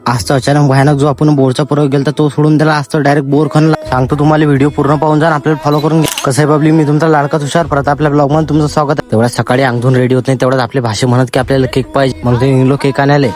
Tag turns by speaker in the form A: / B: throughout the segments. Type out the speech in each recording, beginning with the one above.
A: आजचा अचानक भयानक जो आपण बोरचा प्रयोग गेला तो सोडून दिला. आज तर डायरेक्ट बोर खणला. सांगतो तुम्हाला, व्हिडिओ पूर्ण पाहून जा, आपल्याला फॉलो करून घ्या. कसं आहे पब्लिक, मी तुमचा लाडका तुषार परत आपल्या ब्लॉग मध्ये तुमचं स्वागत आहे. तेवढ्या सकाळी अंगधून रेडी होत नाही, तेवढ्याच आपले भाषे म्हणत की आपल्याला केक पाहिजे. मग ते निघलो केक आणायला.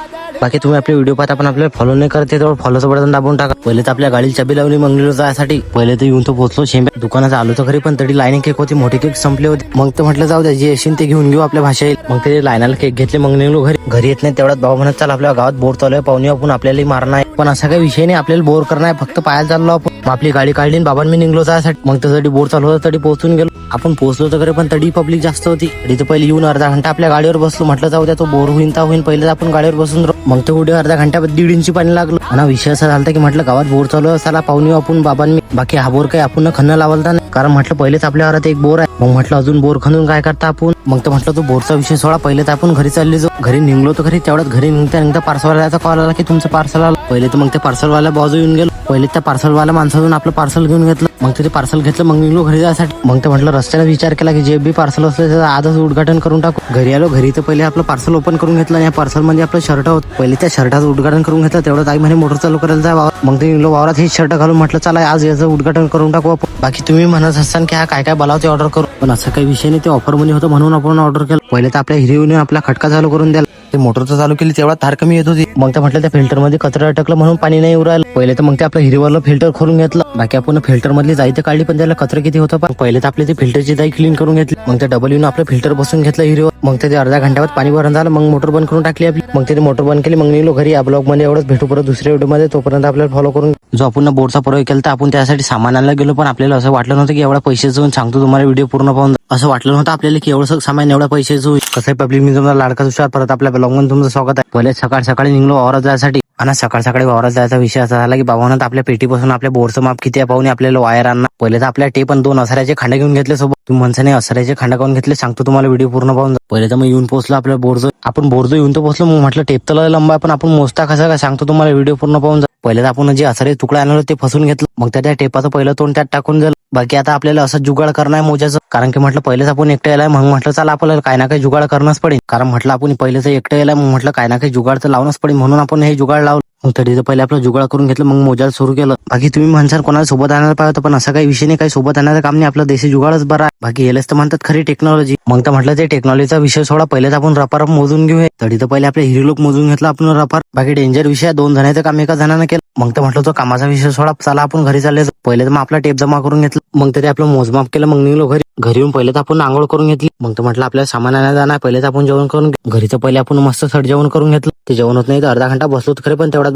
A: बाकी तुम्ही आपले व्हिडिओ पाहता पण आपल्याला फॉलो नाही करते, तेवढं फॉलोचं बटन दाबून टाका. पहिले तर आपल्या गाडीची चाबी लावली मंगळूर जायसाठी. पहिले तर येऊन तो पोहोचलो शेंब्या दुकानात आलो तर खरी, पण तरी लाईन केक होती, मोठे केक संपले होते. मग तर म्हटलं जाऊ द्या, जे येशील ते घेऊन घेऊ आपल्या भाषा येईल. मग ते लाईनाला केक घेतले. मग निघलो घरी येत नाही तेवढ्यात भाऊ म्हणत चाल आपल्या गावात बोर चालू आहे, पाहुणे आपण आपल्याला मारणार आहे. पण असा काही विषय नाही, आपल्याला बोर करणार आहे, फक्त पायात चाललो आपण. मग आपली गाडी काढली, बाबांनी निघलो जायसाठी. मग त्यासाठी बोर चालू होता, तरी पोहोचून गेलो. आपण पोहोचलो तर खरे, पण तडी पब्लिक जास्त होती. तरी तर पहिले येऊन अर्धा घंटा आपल्या गाडीवर बसलो. म्हटलं जाऊ द्या, तो बोर होईन ता होईन, पहिले आपण गाडीवर बसून राहू. मग तो उद्या अर्धा घंट्यात 1.5 इंची पाणी लागलो. आणि विषय असा झाला की म्हटलं गावात बोर चालू आहे, चला पाहुणे आपण बाबांनी. बाकी हा बोर काही आपण खणं लावलता नाही, कारण म्हटलं पहिलेच आपल्या घरात एक बोर आहे. मग म्हटलं अजून बोर खणून काय करता आपण. मग तर म्हटलं तो बोरचा विषय सोडा, पहिले तर आपण घरी चालले जाऊ. घरी निघलो तर घरी तेवढ्यात घरी निघता पार्सलवाल्याचा कॉल आला की तुमचं पार्सल आलं. पहिले तर मग ते पार्सलवाल्या बाजू येऊन गेलो. पहिले त्या पार्सलवाल्या माणसातून आपलं पार्सल घेऊन घेतलं. मग ते पार्सल घेतलं, मग निघलो घरी जायसाठी. मग ते म्हटलं रस्त्याला विचार केला की जे बी पार्सल असलं त्याचं आजच उद्घाटन करून टाकू. घरी आलो, घरी तर पहिले आपलं पार्सल ओपन करून घेतलं. आणि या पार्सल मध्ये आपलं शर्ट होतं. पहिले त्या शर्टाचं उद्घाटन करून घेतलं. तेवढं आई म्हणे मोटर चालू करायला जा वावरात. मग ते निघलो वावरात, हे शर्ट घालून म्हटलं चला आज याचं उद्घाटन करून टाकू आपण. बाकी तुम्ही म्हणत असताना की हा काय काय बोलावं ते ऑर्डर करू, पण असं काही विषय नाही, ते ऑफर मध्ये होतं म्हणून आपण ऑर्डर केलं. पहिले तर आपल्या हिरीने आपला खटका चालू करून द्याला. ते मोटरचं चालू केली तेवढा तार कमी येत होती. मग ते म्हटलं त्या फिल्टर मध्ये कचरा अटकलं म्हणून पाणी नाही उरायला. पहिले तर मग ते आपलं हिरीवरलं फिल्टर खोलून घेतलं. बाकी आपण फिल्टर मधली जाई तर काढली, पण त्याला कचरा किती होतं. पण पहिले तर आपली ती फिल्टरची जाई क्लीन करून घेतली. मग ते डबल येऊन आपलं फिल्टर बसून घेतलं हिरीवर. मग ते अर्ध्या घंट्यावर पाणी भरून झालं. मग मोटर बंद करून टाकली आपली. मग ते मोटर बंद केली. मग निघलो घरी. या ब्लॉग मध्ये एवढंच, भेटू परत दुसऱ्या व्हिडिओ मध्ये. तोपर्यंत आपल्याला फॉलो करून. जो आपण बोरचा प्रयोग केला तर आपण त्यासाठी सामान आणायला गेलो, पण आपल्याला असं वाटलं नव्हतं की एवढा पैसे जाऊन. सांगतो तुम्हाला, व्हिडिओ पूर्ण पाहून असं वाटलं नव्हतं आपल्याला की एवढं सामान एवढ्या पैशाचं होईल. कसं आहे पब्लिक, मी तुम्हाला लाडका तुषार परत आपल्या ब्लॉग मध्ये तुमचं स्वागत आहे. पहिले सकाळ सकाळी निघलो वावरात जायसाठी. आणि सकाळी वावरात जायचा विषय असा झाला की बाबांना आपल्या पेटीपासून आपल्या बोरचं माप किती आहे पाहून आपल्याला वायर आणणार. पहिले तर आपल्या टेप आणि 2 असऱ्याचे खांड घेऊन घेतले सोबत. तुम्ही म्हणता नाही असऱ्याचे खांड काढून घेतले, सांगतो तुम्हाला, व्हिडिओ पूर्ण पाहून. पहिले तर मग येऊन पोहोचलो आपल्या बोरचं. आपण बोरचं येऊन तर पोहोचलो. मग म्हटलं टेप तर लंबा आहे, पण आपण मोजता कसं काय, सांगतो तुम्हाला, व्हिडिओ पूर्ण पाहून. पहिले तर आपण जे असरे तुकडा आणलं ते फसून घेतलं. मग त्या टेपाचं पहिलं तोंड त्यात टाकून झालं. बाकी आता आपल्याला असं जुगाड करणं आहे मोजाचं, कारण की म्हटलं पहिलेच आपण एकटं यायला. मग म्हटलं चला आपल्याला काही ना काही जुगाड करणंच पडेल, कारण म्हटलं आपण पहिलेच एकटं यायला. मग म्हटलं काही ना काही जुगाड तर लावणंच पडेल, म्हणून आपण हे जुगाड लावलं. मग तरी तर पहिले आपलं जुगाड करून घेतलं, मग मोजायला सुरू केलं. बाकी तुम्ही म्हणसाल कोणाला सोबत आणायला पाहिजे, पण असं काही विषय नाही, काही सोबत आणायचं काम नाही, आपलं देशी जुगाडच बरा आहे. बाकी यालाच तर म्हणतात खरी टेक्नॉलॉजी. मग तर म्हटलं ते टेक्नॉलॉजीचा विषय सोडा, पहिलेच आपण रपार मोजून घेऊ. तरी तर पहिले आपले हिरी लोक मोजून घेतलं आपण रपार. बाकी डेंजर विषय, 2 जणांचं काम एका जणांना केलं. मग तर म्हटलं तो कामाचा विषय सोडा, चला आपण घरी चालले. पहिले तर मग आपला टेप जमा करून घेतलं. मग तरी आपलं मोजमाप केलं. मग निघलो घरी येऊन पहिले तर आपण आंघोळ करून घेतली. मग तर म्हटलं आपल्याला सामान आणायला जाणार. पहिले तर आपण जेवण करून घरी तर पहिले आपण मस्त सड जेवण करून घेतलं. ते जेवण होत नाही तर अर्धा घंटा बसलो खरे, पण तेवढा